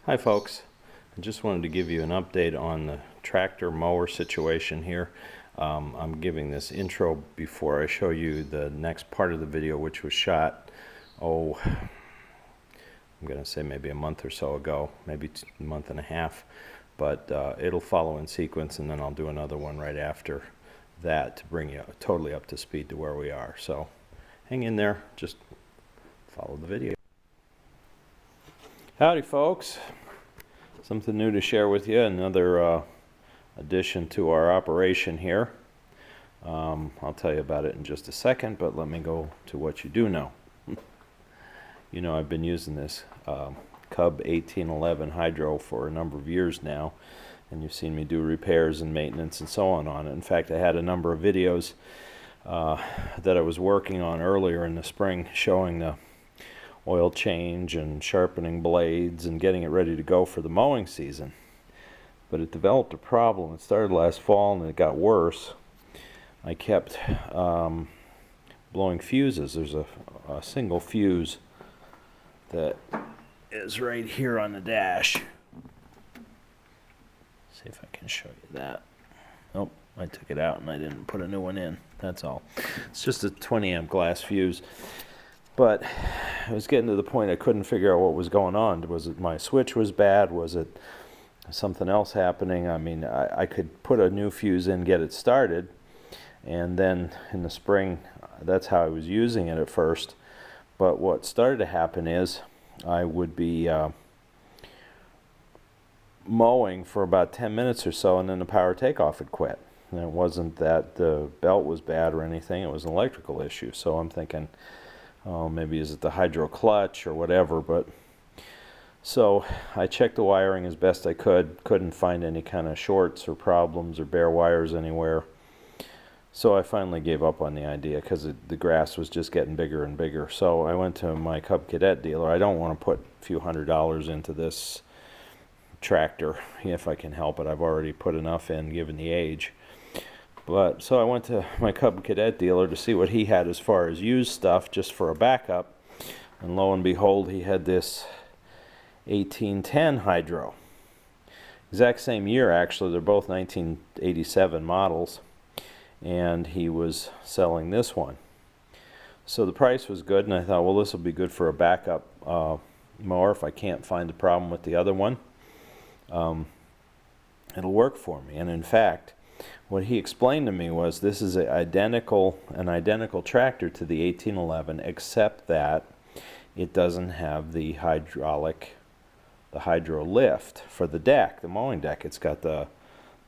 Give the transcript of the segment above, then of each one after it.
Hi folks, I just wanted to give you an update on the tractor mower situation here. I'm giving this intro before I show you the next part of the video, which was shot, I'm going to say maybe a month or so ago, maybe a month and a half, but it'll follow in sequence, and then I'll do another one right after that to bring you totally up to speed to where we are. So hang in there, just follow the video. Howdy folks, something new to share with you, another addition to our operation here. I'll tell you about it in just a second, but let me go to what you do know. You know, I've been using this Cub 1811 hydro for a number of years now, and you've seen me do repairs and maintenance and so on it. In fact, I had a number of videos that I was working on earlier in the spring showing the oil change and sharpening blades and getting it ready to go for the mowing season. But it developed a problem. It started last fall and it got worse. I kept blowing fuses. There's a single fuse that is right here on the dash. See if I can show you that. Nope, I took it out and I didn't put a new one in. That's all. It's just a 20 amp glass fuse. But I was getting to the point I couldn't figure out what was going on. Was it my switch was bad? Was it something else happening? I mean, I could put a new fuse in, get it started, and then in the spring, that's how I was using it at first. But what started to happen is I would be mowing for about 10 minutes or so, and then the power takeoff would quit. And it wasn't that the belt was bad or anything, it was an electrical issue. So I'm thinking, oh, maybe is it the hydro clutch or whatever. But so I checked the wiring as best I could, couldn't find any kind of shorts or problems or bare wires anywhere. So I finally gave up on the idea because the grass was just getting bigger and bigger. So I went to my Cub Cadet dealer. I don't want to put a few $100s into this tractor if I can help it. I've already put enough in given the age. But so I went to my Cub Cadet dealer to see what he had as far as used stuff just for a backup, and lo and behold, he had this 1810 hydro. Exact same year, actually. They're both 1987 models, and he was selling this one. So the price was good, and I thought, well, this will be good for a backup mower if I can't find the problem with the other one. It'll work for me. And in fact, what he explained to me was this is an identical tractor to the 1811, except that it doesn't have the hydro lift for the deck, the mowing deck. It's got the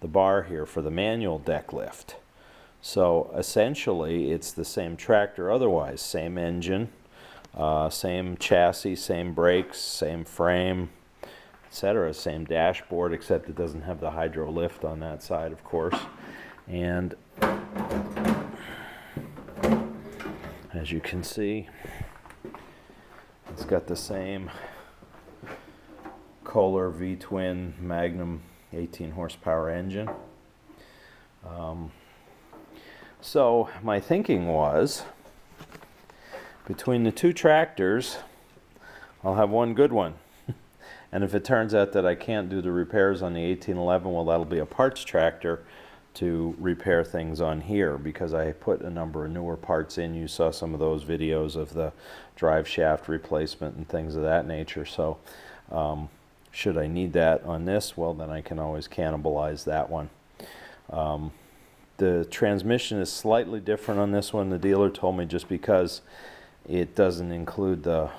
bar here for the manual deck lift. So essentially it's the same tractor otherwise, same engine, same chassis, same brakes, same frame, etc., same dashboard, except it doesn't have the hydro lift on that side, of course. And as you can see, it's got the same Kohler V-twin Magnum 18 horsepower engine. So my thinking was, between the two tractors, I'll have one good one. And if it turns out that I can't do the repairs on the 1811, well, that'll be a parts tractor to repair things on here, because I put a number of newer parts in. You saw some of those videos of the drive shaft replacement and things of that nature. So should I need that on this, well, then I can always cannibalize that one. The transmission is slightly different on this one. The dealer told me just because it doesn't include the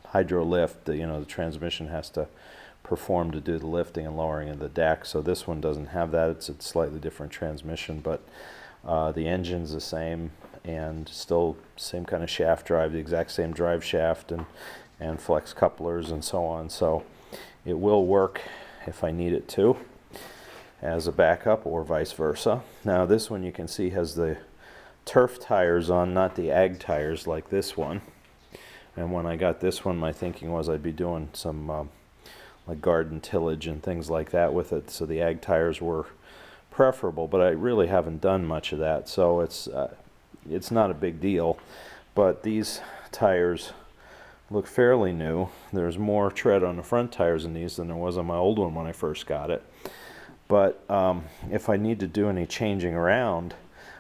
hydro lift, the transmission has to perform to do the lifting and lowering of the deck. So this one doesn't have that. It's a slightly different transmission, but the engine's the same, and still same kind of shaft drive, the exact same drive shaft and flex couplers and so on. So it will work if I need it to as a backup, or vice versa. Now this one, you can see, has the turf tires on, not the ag tires like this one. And when I got this one, my thinking was I'd be doing some like garden tillage and things like that with it, so the ag tires were preferable, but I really haven't done much of that, so it's not a big deal. But these tires look fairly new. There's more tread on the front tires in these than there was on my old one when I first got it. But if I need to do any changing around,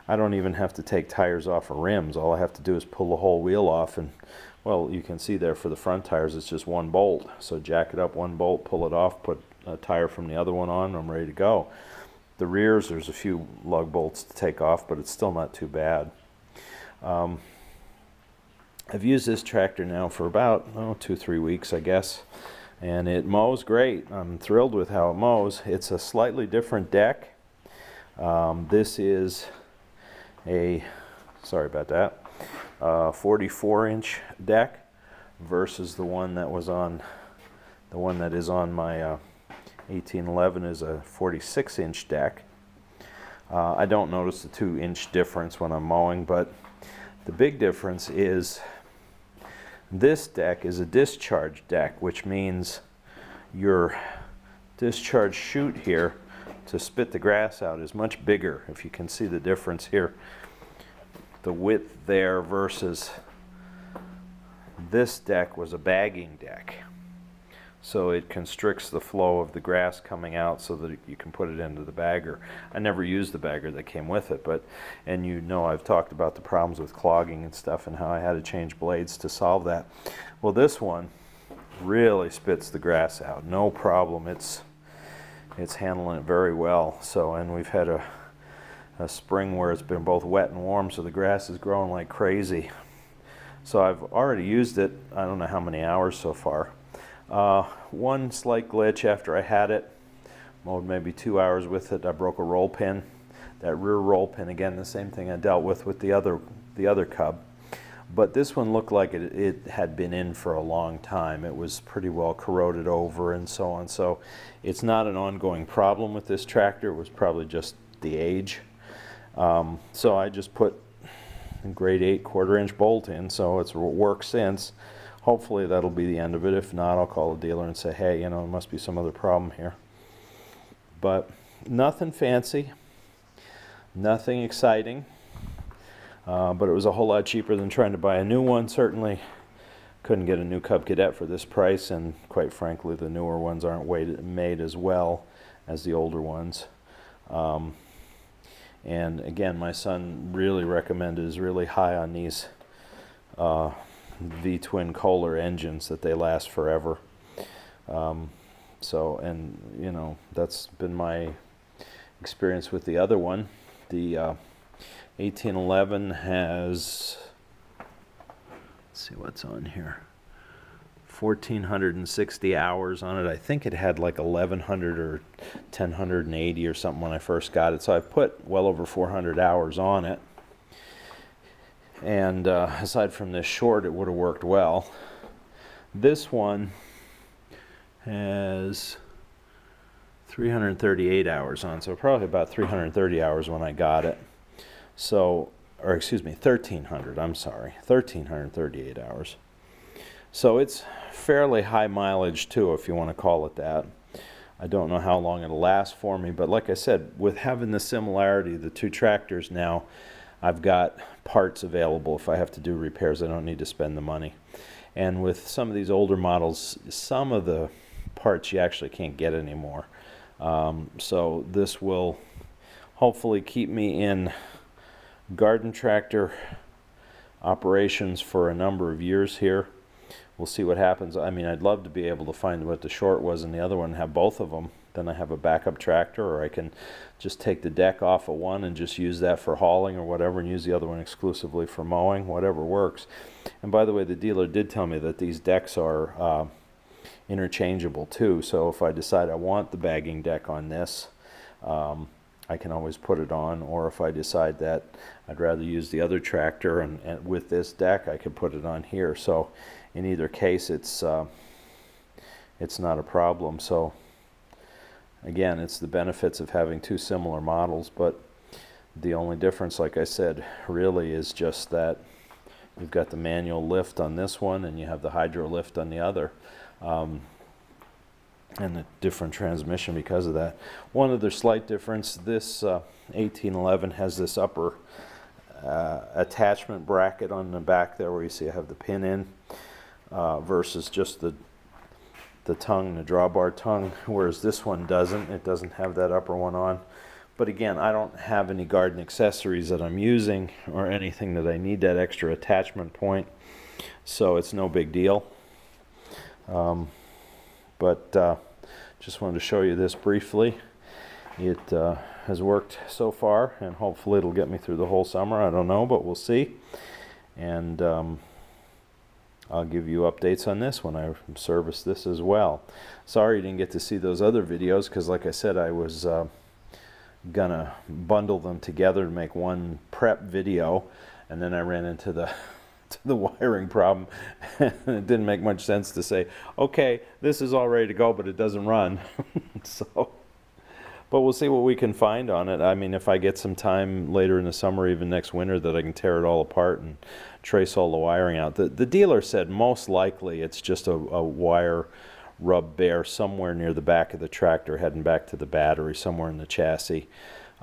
I don't even have to take tires off of rims. All I have to do is pull the whole wheel off, and well, you can see there for the front tires it's just one bolt. So jack it up one bolt, pull it off, put a tire from the other one on, and I'm ready to go. The rears, there's a few lug bolts to take off, but it's still not too bad. I've used this tractor now for about 2-3 weeks, I guess, and it mows great. I'm thrilled with how it mows. It's a slightly different deck. This is a, sorry about that, 44-inch deck versus the one that was on, the one that is on my 1811 is a 46-inch deck. I don't notice the 2-inch difference when I'm mowing, but the big difference is this deck is a discharge deck, which means your discharge chute here to spit the grass out is much bigger. If you can see the difference here, the width there versus this deck was a bagging deck. So it constricts the flow of the grass coming out so that you can put it into the bagger. I never used the bagger that came with it, but, and you know I've talked about the problems with clogging and stuff and how I had to change blades to solve that. Well, this one really spits the grass out, no problem. It's handling it very well. So, and we've had a spring where it's been both wet and warm, so the grass is growing like crazy. So I've already used it, I don't know how many hours so far. One slight glitch after I had it, mowed maybe 2 hours with it, I broke a roll pin. That rear roll pin, again, the same thing I dealt with the other Cub. But this one looked like it had been in for a long time. It was pretty well corroded over and so on. So it's not an ongoing problem with this tractor. It was probably just the age. So I just put a grade 8 1/4-inch bolt in, so it's worked since. Hopefully that'll be the end of it. If not, I'll call the dealer and say, hey, you know, there must be some other problem here. But nothing fancy, nothing exciting, but it was a whole lot cheaper than trying to buy a new one. Certainly couldn't get a new Cub Cadet for this price, and quite frankly, the newer ones aren't made as well as the older ones. And again, my son really recommended, is really high on these V-twin Kohler engines, that they last forever. So, and you know, that's been my experience with the other one. The 1811 has, let's see what's on here, 1,460 hours on it. I think it had like 1,100 or 1,080 or something when I first got it. So I put well over 400 hours on it. And aside from this short, it would have worked well. This one has 338 hours on, so probably about 330 hours when I got it. So, or excuse me, 1,300, I'm sorry, 1,338 hours. So it's fairly high mileage too, if you want to call it that. I don't know how long it'll last for me, but like I said, with having the similarity of the two tractors now, I've got parts available. If I have to do repairs, I don't need to spend the money. And with some of these older models, some of the parts you actually can't get anymore. So this will hopefully keep me in garden tractor operations for a number of years here. We'll see what happens. I mean, I'd love to be able to find what the short was in the other one and have both of them. Then I have a backup tractor, or I can just take the deck off of one and just use that for hauling or whatever, and use the other one exclusively for mowing, whatever works. And by the way, the dealer did tell me that these decks are interchangeable too. So if I decide I want the bagging deck on this, I can always put it on, or if I decide that I'd rather use the other tractor and with this deck, I could put it on here. So in either case, it's not a problem. So again, it's the benefits of having two similar models, but the only difference, like I said, really is just that you've got the manual lift on this one and you have the hydro lift on the other. And a different transmission because of that. One other slight difference, this 1811 has this upper attachment bracket on the back there where you see I have the pin in. versus just the tongue, the drawbar tongue, whereas this one doesn't. It doesn't have that upper one on. But again, I don't have any garden accessories that I'm using or anything that I need that extra attachment point, so it's no big deal. But just wanted to show you this briefly. It has worked so far, and hopefully it'll get me through the whole summer. I don't know, but we'll see. And I'll give you updates on this when I service this as well. Sorry you didn't get to see those other videos, because like I said, I was gonna bundle them together to make one prep video, and then I ran into the wiring problem. It didn't make much sense to say, okay, this is all ready to go, but it doesn't run. So, but we'll see what we can find on it. I mean, if I get some time later in the summer, even next winter, that I can tear it all apart and trace all the wiring out. The dealer said most likely it's just a wire rub bare somewhere near the back of the tractor heading back to the battery, somewhere in the chassis.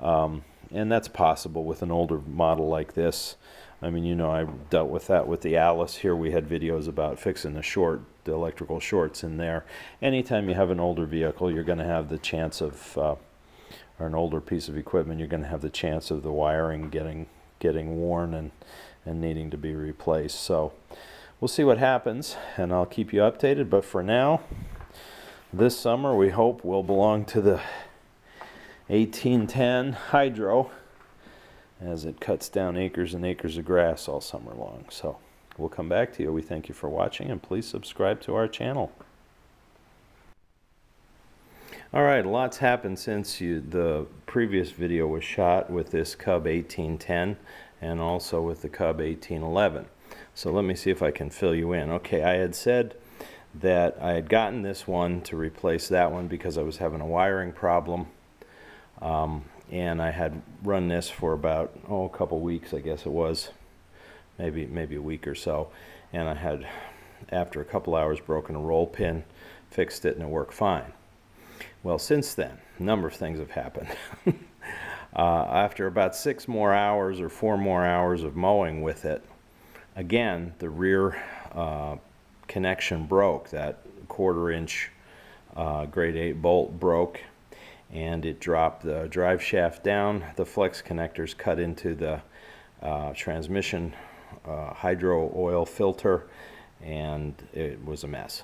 And that's possible with an older model like this. I mean, you know, I dealt with that with the Alice. Here we had videos about fixing the electrical shorts in there. Anytime you have an older vehicle, you're going to have the chance of, or an older piece of equipment, you're going to have the chance of the wiring getting worn and needing to be replaced. So we'll see what happens, and I'll keep you updated. But for now, this summer we hope will belong to the 1810 Hydro, as it cuts down acres and acres of grass all summer long. So we'll come back to you. We thank you for watching, and please subscribe to our channel. Alright, a lot's happened since the previous video was shot with this Cub 1810 and also with the Cub 1811. So let me see if I can fill you in. Okay, I had said that I had gotten this one to replace that one because I was having a wiring problem. And I had run this for about, a couple weeks, I guess it was, maybe a week or so. And I had, after a couple hours, broken a roll pin, fixed it, and it worked fine. Well, since then, a number of things have happened. After about 6 more hours or 4 more hours of mowing with it, again, the rear connection broke. That 1/4 inch grade 8 bolt broke, and it dropped the drive shaft down. The flex connectors cut into the transmission hydro oil filter, and it was a mess.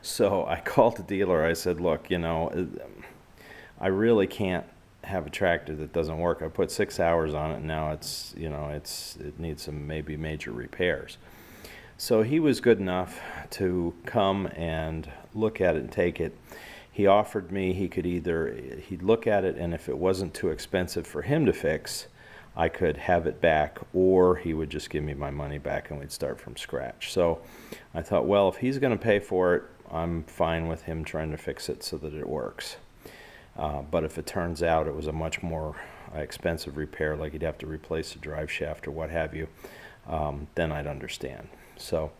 So I called the dealer. I said, look, you know, I really can't have a tractor that doesn't work. I put 6 hours on it, and now it's, you know, it needs some maybe major repairs. So he was good enough to come and look at it and take it. He offered me he'd look at it, and if it wasn't too expensive for him to fix, I could have it back, or he would just give me my money back and we'd start from scratch. So I thought, well, if he's going to pay for it, I'm fine with him trying to fix it so that it works. But if it turns out it was a much more expensive repair, like he'd have to replace a drive shaft or what have you, then I'd understand. So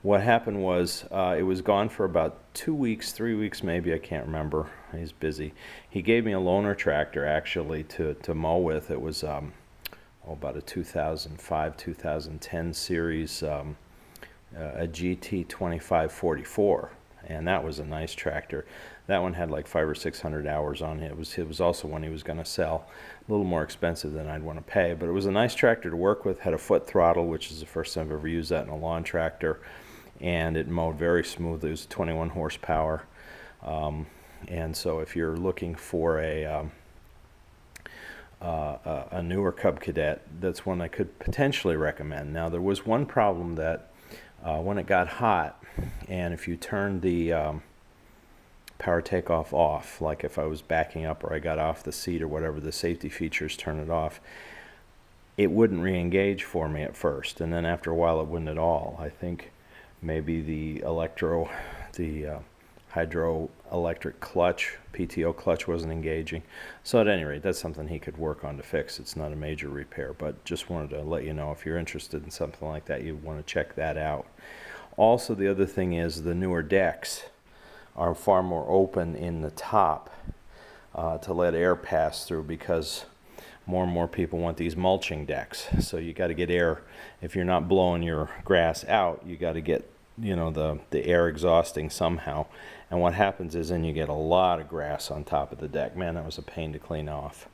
what happened was, it was gone for about 2 weeks, 3 weeks maybe, I can't remember. He's busy. He gave me a loaner tractor actually to mow with. It was about a 2005, 2010 series, a GT 2544, and that was a nice tractor. That one had like 500 or 600 hours on it. It was also one he was going to sell, a little more expensive than I'd want to pay, but it was a nice tractor to work with. Had a foot throttle, which is the first time I've ever used that in a lawn tractor, and it mowed very smoothly. It was 21 horsepower, and so if you're looking for a newer Cub Cadet, that's one I could potentially recommend. Now, there was one problem that when it got hot, and if you turned the power takeoff off, like if I was backing up or I got off the seat or whatever, the safety features turn it off, it wouldn't re-engage for me at first, and then after a while it wouldn't at all. I think maybe the hydroelectric clutch, PTO clutch, wasn't engaging. So at any rate, that's something he could work on to fix. It's not a major repair, but just wanted to let you know, if you're interested in something like that, you want to check that out. Also, the other thing is the newer decks are far more open in the top to let air pass through, because more and more people want these mulching decks. So you got to get air. If you're not blowing your grass out, you got to get the air exhausting somehow. And what happens is then you get a lot of grass on top of the deck. Man, that was a pain to clean off.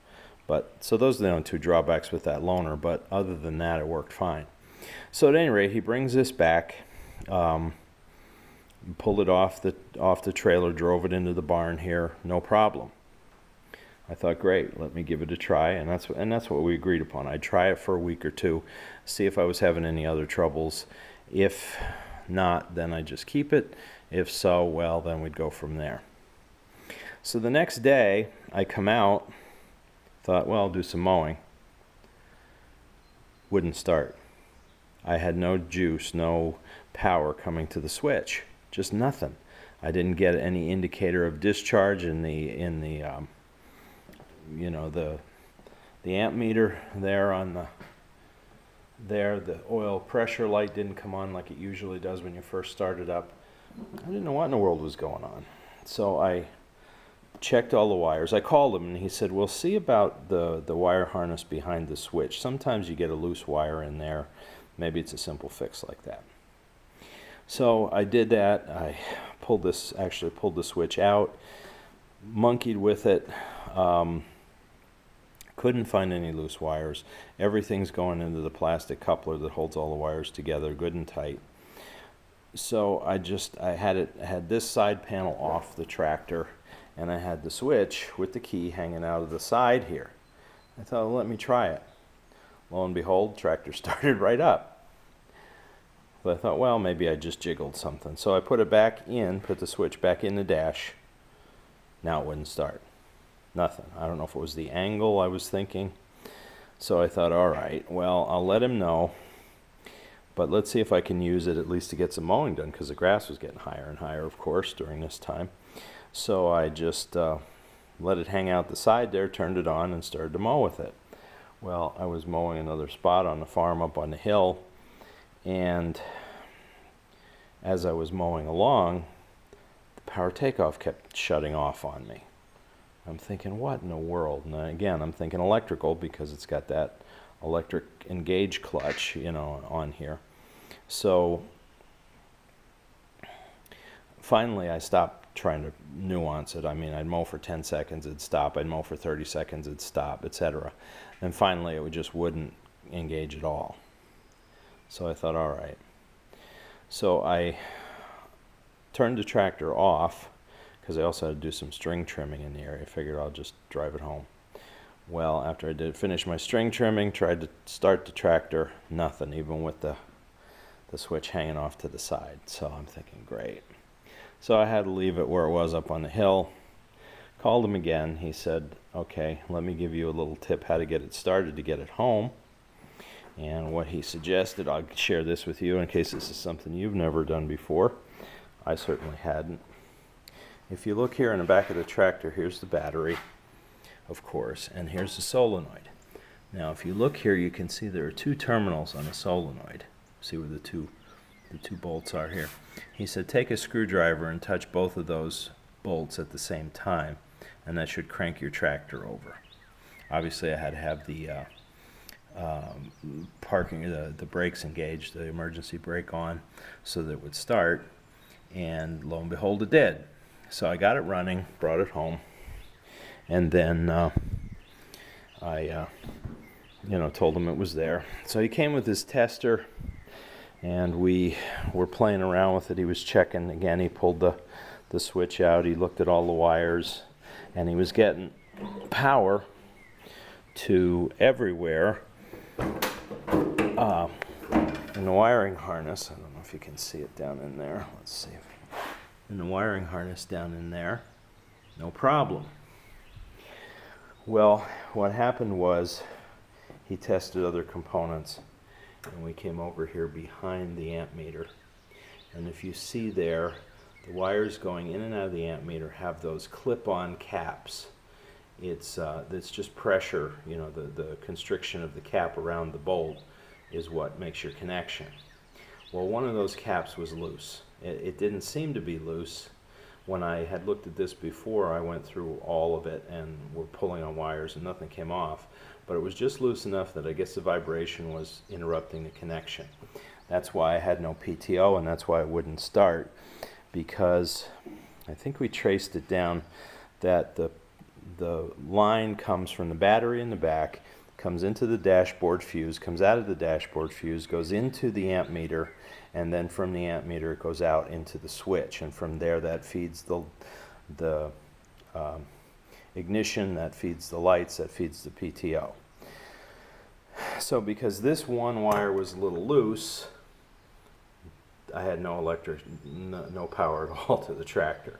But so those are the only two drawbacks with that loaner, but other than that, it worked fine. So at any rate, he brings this back, pulled it off the trailer, drove it into the barn here, no problem. I thought, great, let me give it a try, and that's what we agreed upon. I'd try it for a week or two, see if I was having any other troubles. If not, then I'd just keep it. If so, well, then we'd go from there. So the next day, I come out, thought, well, I'll do some mowing. Wouldn't start. I had no juice, no power coming to the switch, just nothing. I didn't get any indicator of discharge in the amp meter there on the oil pressure light didn't come on like it usually does when you first start it up. I didn't know what in the world was going on. So I checked all the wires. I called him and he said, well, see about the wire harness behind the switch. Sometimes you get a loose wire in there. Maybe it's a simple fix like that. So I did that. I pulled the switch out, monkeyed with it. Couldn't find any loose wires. Everything's going into the plastic coupler that holds all the wires together, good and tight. So I had this side panel off the tractor, and I had the switch with the key hanging out of the side here. I thought, well, let me try it. Lo and behold, tractor started right up. But I thought, well, maybe I just jiggled something. So I put the switch back in the dash. Now it wouldn't start. Nothing. I don't know if it was the angle I was thinking. So I thought, all right, well, I'll let him know. But let's see if I can use it at least to get some mowing done, because the grass was getting higher and higher, of course, during this time. So I just let it hang out the side there, turned it on, and started to mow with it. Well, I was mowing another spot on the farm up on the hill, and as I was mowing along, the power takeoff kept shutting off on me. I'm thinking, what in the world? And again, I'm thinking electrical, because it's got that electric engage clutch, on here. So finally I stopped trying to nuance it. I mean, I'd mow for 10 seconds, it'd stop. I'd mow for 30 seconds, it'd stop, etc. And finally it just wouldn't engage at all. So I thought, all right. So I turned the tractor off, because I also had to do some string trimming in the area. I figured I'll just drive it home. Well, after I did finish my string trimming, tried to start the tractor, nothing, even with the switch hanging off to the side. So I'm thinking, great. So I had to leave it where it was up on the hill. Called him again. He said, okay, let me give you a little tip how to get it started to get it home. And what he suggested, I'll share this with you in case this is something you've never done before. I certainly hadn't. If you look here in the back of the tractor, here's the battery, of course, and here's the solenoid. Now, if you look here, you can see there are two terminals on a solenoid. See where the two bolts are here. He said, take a screwdriver and touch both of those bolts at the same time, and that should crank your tractor over. Obviously, I had to have the the brakes engaged, the emergency brake on, so that it would start, and lo and behold, it did. So I got it running, brought it home, and then I told him it was there. So he came with his tester, and we were playing around with it. He was checking again. He pulled the switch out. He looked at all the wires, and he was getting power to everywhere in the wiring harness. I don't know if you can see it down in there. Let's see. In the wiring harness down in there, no problem. Well, what happened was he tested other components, and we came over here behind the amp meter, and if you see there, the wires going in and out of the amp meter have those clip-on caps. It's just pressure, the constriction of the cap around the bolt is what makes your connection. Well, one of those caps was loose. It didn't seem to be loose. When I had looked at this before, I went through all of it and were pulling on wires and nothing came off. But it was just loose enough that I guess the vibration was interrupting the connection. That's why I had no PTO, and that's why it wouldn't start, because I think we traced it down that the line comes from the battery in the back, comes into the dashboard fuse, comes out of the dashboard fuse, goes into the amp meter, and then from the amp meter it goes out into the switch, and from there that feeds the ignition, that feeds the lights, that feeds the PTO. So because this one wire was a little loose, I had no power at all to the tractor.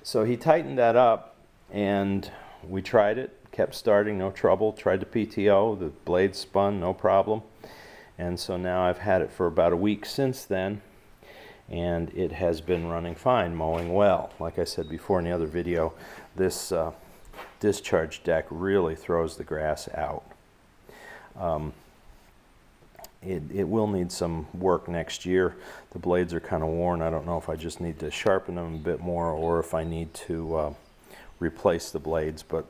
So he tightened that up, and we tried it, kept starting, no trouble. Tried the PTO, the blade spun, no problem. And so now I've had it for about a week since then, and it has been running fine, mowing well. Like I said before in the other video, this discharge deck really throws the grass out. It will need some work next year. The blades are kind of worn. I don't know if I just need to sharpen them a bit more or if I need to replace the blades, but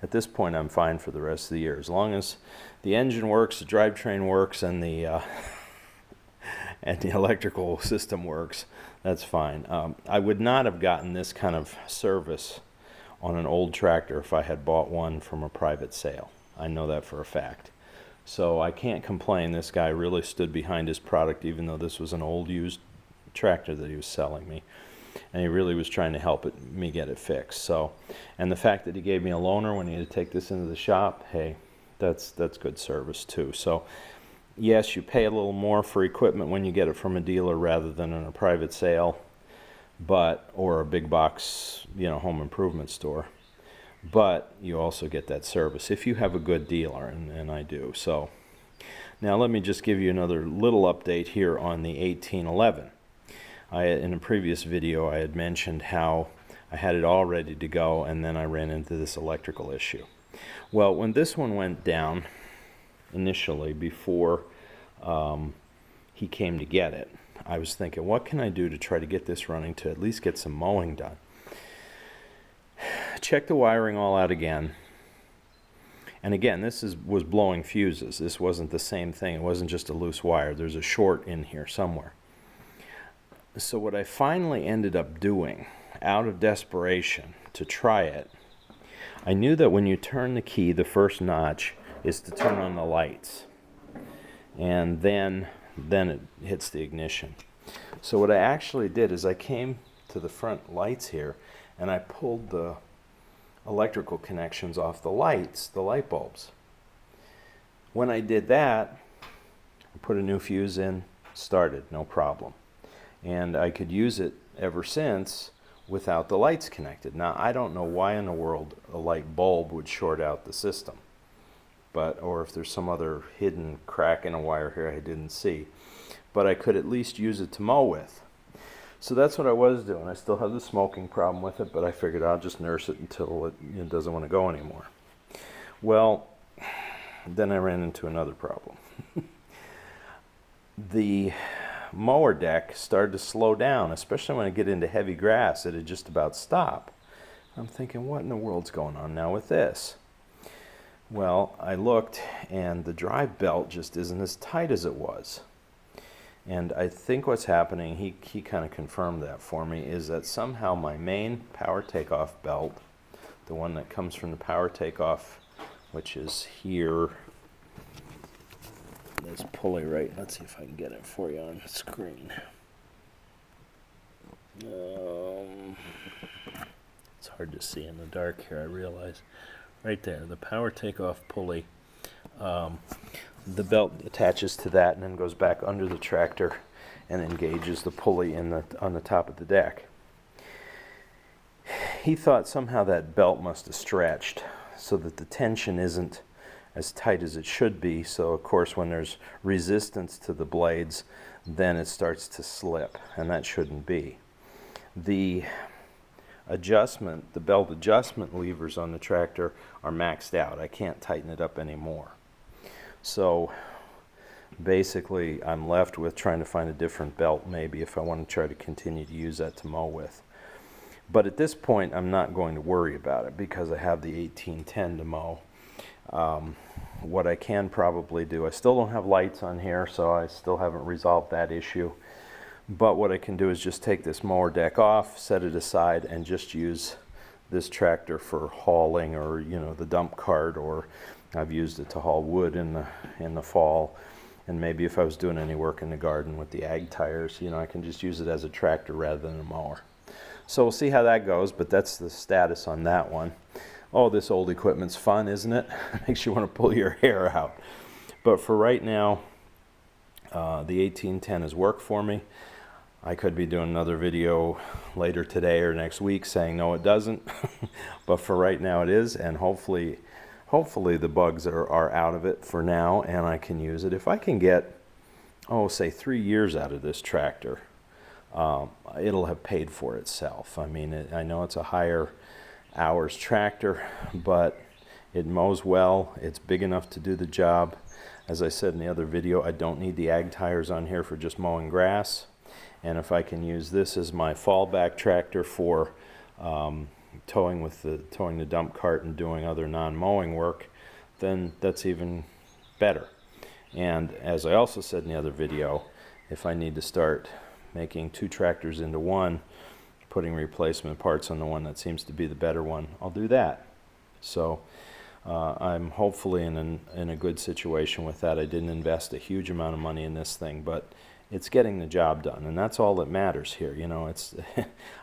at this point I'm fine for the rest of the year. As long as the engine works, the drivetrain works, and the electrical system works, that's fine. I would not have gotten this kind of service on an old tractor if I had bought one from a private sale. I know that for a fact. So I can't complain. This guy really stood behind his product, even though this was an old used tractor that he was selling me. And he really was trying to help me get it fixed. So, and the fact that he gave me a loaner when he had to take this into the shop, hey, that's good service too. So yes, you pay a little more for equipment when you get it from a dealer rather than in a private sale, or a big box, home improvement store. But you also get that service if you have a good dealer, and I do. So now let me just give you another little update here on the 1811. In a previous video I had mentioned how I had it all ready to go, and then I ran into this electrical issue. Well, when this one went down initially, before he came to get it, I was thinking, what can I do to try to get this running to at least get some mowing done? Check the wiring all out again. And again, this was blowing fuses. This wasn't the same thing. It wasn't just a loose wire. There's a short in here somewhere. So what I finally ended up doing, out of desperation to try it, I knew that when you turn the key, the first notch is to turn on the lights. And then it hits the ignition. So what I actually did is I came to the front lights here, and I pulled the electrical connections off the lights, the light bulbs. When I did that, I put a new fuse in, started, no problem. And I could use it ever since without the lights connected. Now, I don't know why in the world a light bulb would short out the system, or if there's some other hidden crack in a wire here I didn't see. But I could at least use it to mow with. So that's what I was doing. I still have the smoking problem with it, but I figured I'll just nurse it until it doesn't want to go anymore. Well, then I ran into another problem. The mower deck started to slow down, especially when I get into heavy grass. It'd just about stop. I'm thinking, what in the world's going on now with this? Well, I looked, and the drive belt just isn't as tight as it was. And I think what's happening, he kind of confirmed that for me, is that somehow my main power takeoff belt, the one that comes from the power takeoff, which is here, this pulley right, let's see if I can get it for you on the screen. It's hard to see in the dark here, I realize. Right there, the power takeoff pulley. The belt attaches to that and then goes back under the tractor and engages the pulley on the top of the deck. He thought somehow that belt must have stretched so that the tension isn't as tight as it should be. So of course when there's resistance to the blades, then it starts to slip, and that shouldn't be. The belt adjustment levers on the tractor are maxed out. I can't tighten it up anymore. So basically I'm left with trying to find a different belt, maybe, if I want to try to continue to use that to mow with. But at this point I'm not going to worry about it because I have the 1810 to mow. what I can probably do, I still don't have lights on here, so I still haven't resolved that issue. But what I can do is just take this mower deck off, set it aside, and just use this tractor for hauling, or the dump cart, or I've used it to haul wood in the fall. And maybe if I was doing any work in the garden with the ag tires, I can just use it as a tractor rather than a mower. So we'll see how that goes, but that's the status on that one. Oh, this old equipment's fun, isn't it? Makes you want to pull your hair out. But for right now, the 1810 has worked for me. I could be doing another video later today or next week saying no it doesn't, but for right now it is, and hopefully the bugs are out of it for now, and I can use it. If I can get, say 3 years out of this tractor, it'll have paid for itself. I mean, I know it's a higher hours tractor, but it mows well. It's big enough to do the job. As I said in the other video, I don't need the ag tires on here for just mowing grass. And if I can use this as my fallback tractor for towing the dump cart and doing other non-mowing work, then that's even better. And as I also said in the other video, if I need to start making 2 tractors into one, putting replacement parts on the one that seems to be the better one, I'll do that. So I'm hopefully in a good situation with that. I didn't invest a huge amount of money in this thing, but it's getting the job done, and that's all that matters here. It's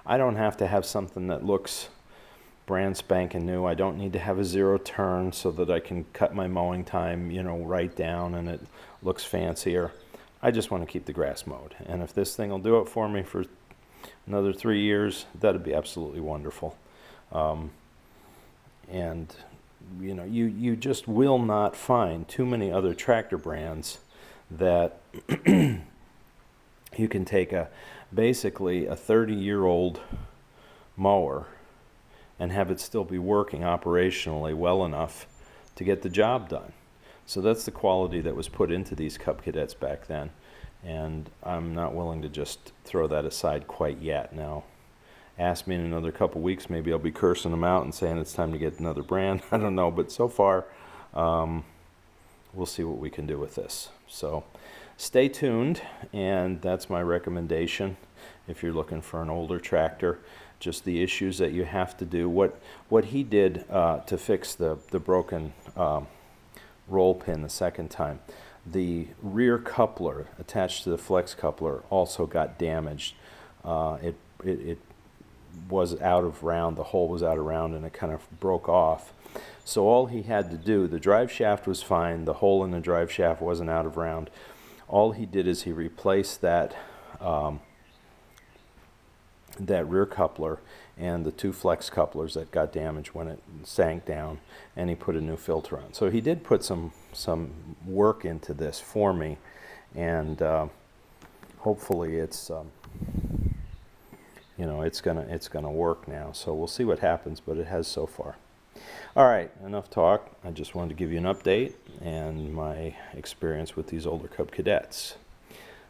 I don't have to have something that looks brand spanking new. I don't need to have a 0 turn so that I can cut my mowing time, right down and it looks fancier. I just want to keep the grass mowed, and if this thing will do it for me for another 3 years, that'd be absolutely wonderful. And you just will not find too many other tractor brands that you can take basically a 30-year-old mower and have it still be working operationally well enough to get the job done. So that's the quality that was put into these Cub Cadets back then, and I'm not willing to just throw that aside quite yet. Now, ask me in another couple weeks, maybe I'll be cursing them out and saying it's time to get another brand. I don't know, but so far we'll see what we can do with this. So stay tuned, and that's my recommendation if you're looking for an older tractor. Just the issues that you have to do. What he did to fix the broken roll pin the second time, the rear coupler attached to the flex coupler also got damaged. It was out of round, the hole was out of round, and it kind of broke off. So all he had to do, the drive shaft was fine, the hole in the drive shaft wasn't out of round. All he did is he replaced that rear coupler and the 2 flex couplers that got damaged when it sank down, and he put a new filter on. So he did put some work into this for me, and hopefully it's it's gonna work now. So we'll see what happens, but it has so far. All right, enough talk. I just wanted to give you an update and my experience with these older Cub Cadets.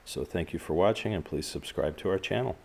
So thank you for watching, and please subscribe to our channel.